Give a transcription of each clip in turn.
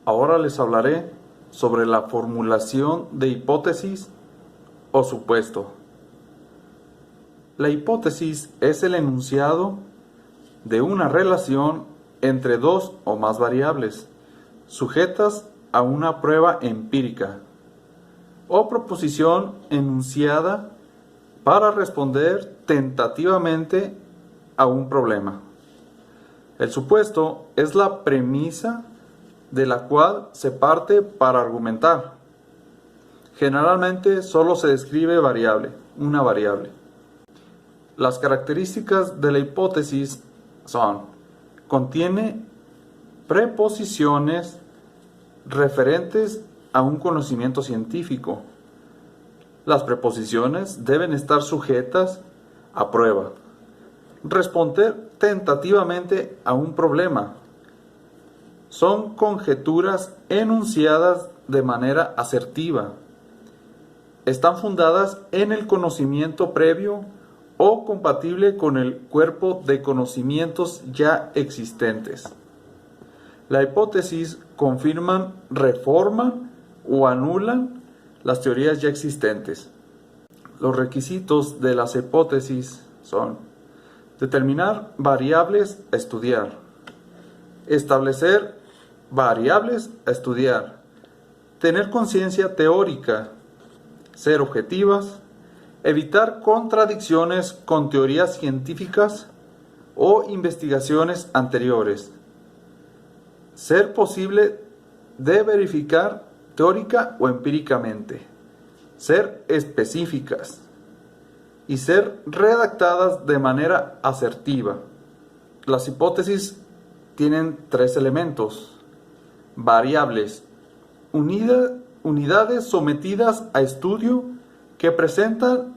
Ahora les hablaré sobre la formulación de hipótesis o supuesto. La hipótesis es el enunciado de una relación entre dos o más variables, sujetas a una prueba empírica, o proposición enunciada para responder tentativamente a un problema. El supuesto es la premisa de la cual se parte para argumentar. Generalmente solo se describe una variable. Las características de la hipótesis son: contiene preposiciones referentes a un conocimiento científico. Las preposiciones deben estar sujetas a prueba. Responder tentativamente a un problema. Son conjeturas enunciadas de manera asertiva. Están fundadas en el conocimiento previo o compatible con el cuerpo de conocimientos ya existentes. La hipótesis confirman, reforman o anulan las teorías ya existentes. Los requisitos de las hipótesis son: determinar variables a estudiar, establecer variables a estudiar, tener conciencia teórica, ser objetivas, evitar contradicciones con teorías científicas o investigaciones anteriores, ser posible de verificar teórica o empíricamente, ser específicas y ser redactadas de manera asertiva. Las hipótesis tienen tres elementos: variables, unidades sometidas a estudio que presentan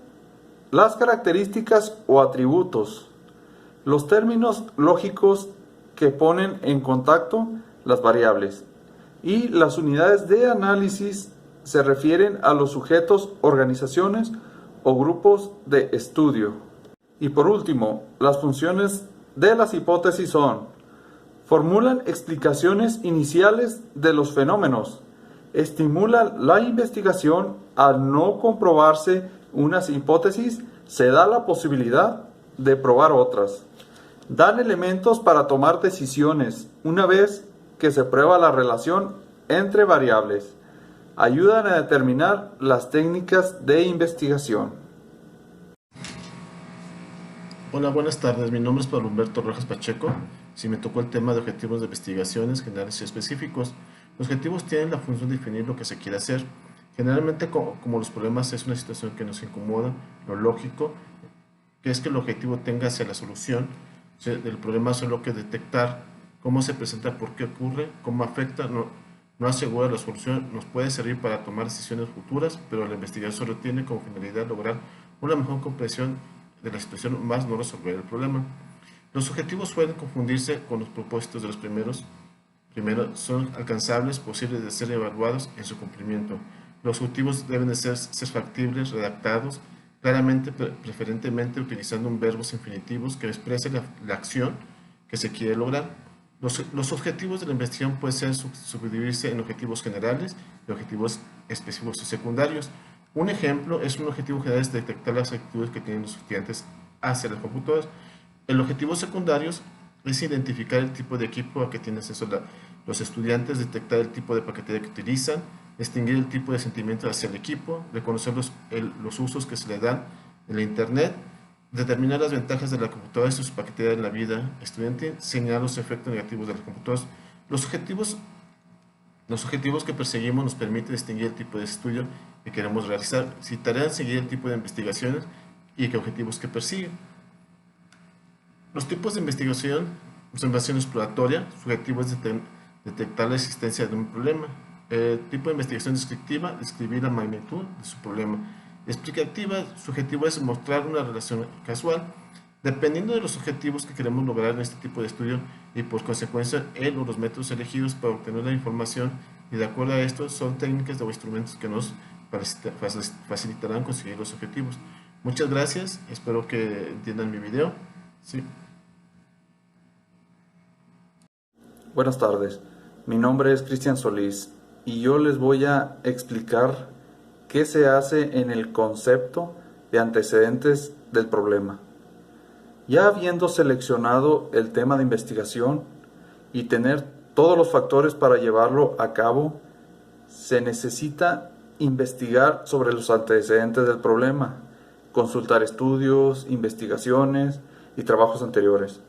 las características o atributos, los términos lógicos que ponen en contacto las variables, y las unidades de análisis se refieren a los sujetos, organizaciones o grupos de estudio. Y por último, las funciones de las hipótesis son: formulan explicaciones iniciales de los fenómenos, estimulan la investigación. Al no comprobarse unas hipótesis, se da la posibilidad de probar otras. Dan elementos para tomar decisiones una vez que se prueba la relación entre variables. Ayudan a determinar las técnicas de investigación. Hola, buenas tardes. Mi nombre es Pablo Humberto Rojas Pacheco. Si me tocó el tema de objetivos de investigaciones generales y específicos. Los objetivos tienen la función de definir lo que se quiere hacer. Generalmente, como los problemas es una situación que nos incomoda, lo lógico que es que el objetivo tenga hacia la solución del problema, solo que detectar cómo se presenta, por qué ocurre, cómo afecta, no asegura la solución, nos puede servir para tomar decisiones futuras, pero la investigación solo tiene como finalidad lograr una mejor comprensión de la situación, más no resolver el problema. Los objetivos suelen confundirse con los propósitos de los primeros. Primero, son alcanzables, posibles de ser evaluados en su cumplimiento. Los objetivos deben de ser factibles, redactados claramente, preferentemente utilizando un verbos infinitivos que exprese la acción que se quiere lograr. Los objetivos de la investigación pueden subdividirse en objetivos generales y objetivos específicos y secundarios. Un ejemplo es un objetivo general es detectar las actitudes que tienen los estudiantes hacia los computadores. El objetivo secundario es identificar el tipo de equipo a que tienen acceso los estudiantes, detectar el tipo de paquetería que utilizan, distinguir el tipo de sentimiento hacia el equipo, reconocer los usos que se le dan en la Internet, determinar las ventajas de la computadora y sus paquetería en la vida estudiantil, señalar los efectos negativos de las computadoras. Los objetivos que perseguimos nos permiten distinguir el tipo de estudio que queremos realizar, si tareas seguir el tipo de investigaciones y qué objetivos que persiguen. Los tipos de investigación: observación exploratoria, su objetivo es detectar la existencia de un problema. Tipo de investigación descriptiva, describir la magnitud de su problema. Explicativa, su objetivo es mostrar una relación casual. Dependiendo de los objetivos que queremos lograr en este tipo de estudio y por consecuencia el o los métodos elegidos para obtener la información, y de acuerdo a esto son técnicas o instrumentos que nos facilitarán conseguir los objetivos. Muchas gracias, espero que entiendan mi video. Sí. Buenas tardes. Mi nombre es Cristian Solís y yo les voy a explicar qué se hace en el concepto de antecedentes del problema. Ya habiendo seleccionado el tema de investigación y tener todos los factores para llevarlo a cabo, se necesita investigar sobre los antecedentes del problema, consultar estudios, investigaciones y trabajos anteriores,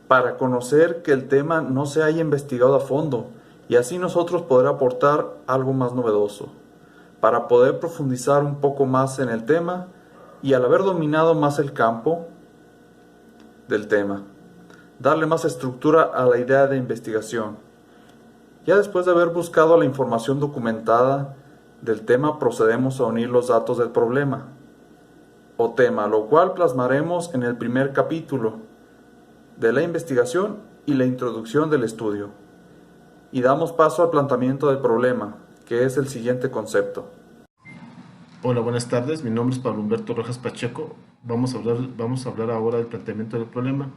para conocer que el tema no se haya investigado a fondo y así nosotros poder aportar algo más novedoso, para poder profundizar un poco más en el tema y al haber dominado más el campo del tema, darle más estructura a la idea de investigación. Ya después de haber buscado la información documentada del tema, procedemos a unir los datos del problema o tema, lo cual plasmaremos en el primer capítulo de la investigación y la introducción del estudio. Y damos paso al planteamiento del problema, que es el siguiente concepto. Hola, buenas tardes. Mi nombre es Pablo Humberto Rojas Pacheco. Vamos a hablar ahora del planteamiento del problema.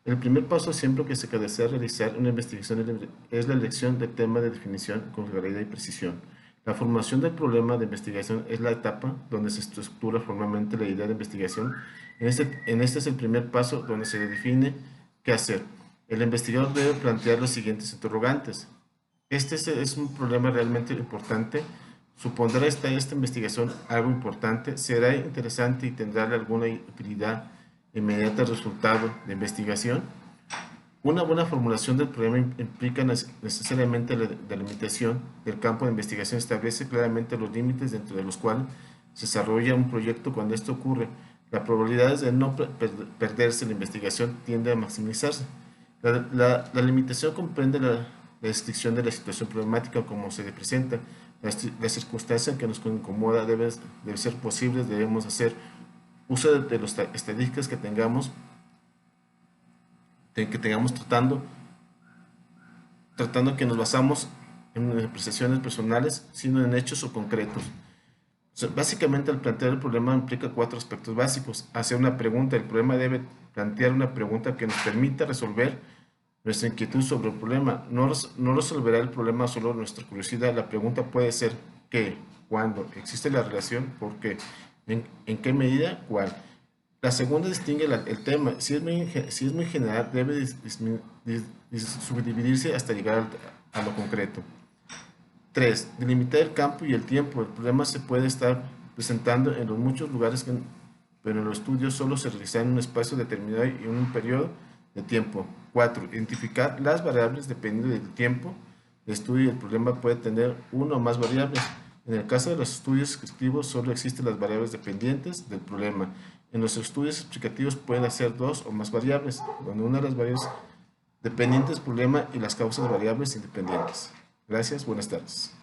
El primer paso siempre que se desea realizar una investigación es la elección del tema de definición con claridad y precisión. La formulación del problema de investigación es la etapa donde se estructura formalmente la idea de investigación. En este es el primer paso donde se define qué hacer. El investigador debe plantear los siguientes interrogantes. Este es un problema realmente importante. ¿Supondrá esta investigación algo importante? ¿Será interesante y tendrá alguna utilidad inmediata al resultado de investigación? Una buena formulación del problema implica necesariamente la delimitación del campo de investigación, establece claramente los límites dentro de los cuales se desarrolla un proyecto. Cuando esto ocurre, las probabilidades de no perderse la investigación tienden a maximizarse. La limitación comprende la descripción de la situación problemática como se le presenta. La circunstancia que nos incomoda debe ser posible. Debemos hacer uso de las estadísticas que tengamos tratando que nos basamos en apreciaciones personales, sino en hechos o concretos. Básicamente, al plantear el problema implica 4 aspectos básicos. Hacer una pregunta. El problema debe plantear una pregunta que nos permita resolver nuestra inquietud sobre el problema. No resolverá el problema solo nuestra curiosidad. La pregunta puede ser ¿qué? ¿Cuándo? ¿Existe la relación? ¿Por qué? ¿En qué medida? ¿Cuál? La segunda distingue el tema. Si es muy general, debe subdividirse hasta llegar a lo concreto. 3. Delimitar el campo y el tiempo. El problema se puede estar presentando en los muchos lugares, pero en los estudios solo se realiza en un espacio determinado y en un periodo de tiempo. 4. Identificar las variables dependiendo del tiempo de estudio. El problema puede tener una o más variables. En el caso de los estudios descriptivos, solo existen las variables dependientes del problema. En los estudios explicativos pueden ser 2 o más variables, donde una de las variables dependientes del problema y las causas variables independientes. Gracias, buenas tardes.